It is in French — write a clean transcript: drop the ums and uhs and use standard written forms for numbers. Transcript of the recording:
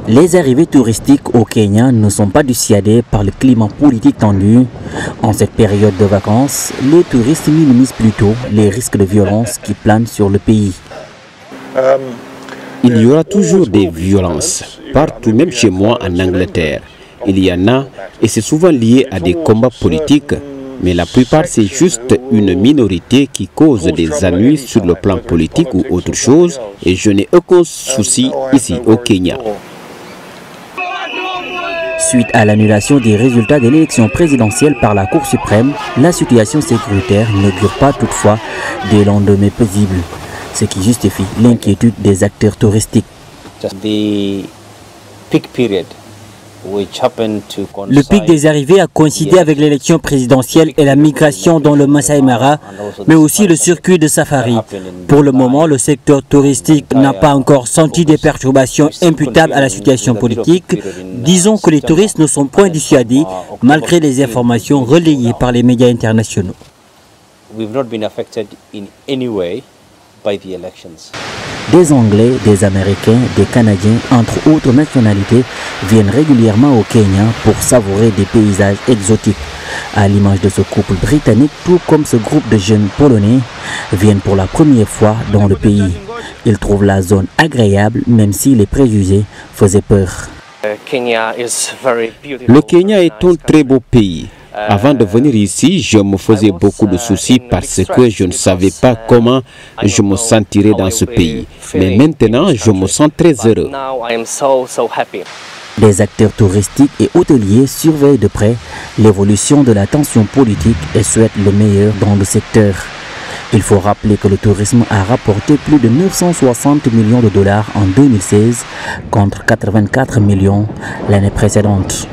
Les arrivées touristiques au Kenya ne sont pas dissuadées par le climat politique tendu. En cette période de vacances, les touristes minimisent plutôt les risques de violence qui planent sur le pays. Il y aura toujours des violences, partout, même chez moi en Angleterre. Il y en a, et c'est souvent lié à des combats politiques, mais la plupart c'est juste une minorité qui cause des ennuis sur le plan politique ou autre chose, et je n'ai aucun souci ici au Kenya. Suite à l'annulation des résultats de l'élection présidentielle par la Cour suprême, la situation sécuritaire n'augure pas toutefois des lendemains paisibles, ce qui justifie l'inquiétude des acteurs touristiques. Le pic des arrivées a coïncidé avec l'élection présidentielle et la migration dans le Masai Mara, mais aussi le circuit de safari. Pour le moment, le secteur touristique n'a pas encore senti des perturbations imputables à la situation politique. Disons que les touristes ne sont point dissuadés, malgré les informations relayées par les médias internationaux. Des Anglais, des Américains, des Canadiens, entre autres nationalités, viennent régulièrement au Kenya pour savourer des paysages exotiques. À l'image de ce couple britannique, tout comme ce groupe de jeunes Polonais, viennent pour la première fois dans le pays. Ils trouvent la zone agréable, même si les préjugés faisaient peur. Le Kenya est un très beau pays. Avant de venir ici, je me faisais beaucoup de soucis parce que je ne savais pas comment je me sentirais dans ce pays. Mais maintenant, je me sens très heureux. Des acteurs touristiques et hôteliers surveillent de près l'évolution de la tension politique et souhaitent le meilleur dans le secteur. Il faut rappeler que le tourisme a rapporté plus de 960 millions de dollars en 2016 contre 84 millions l'année précédente.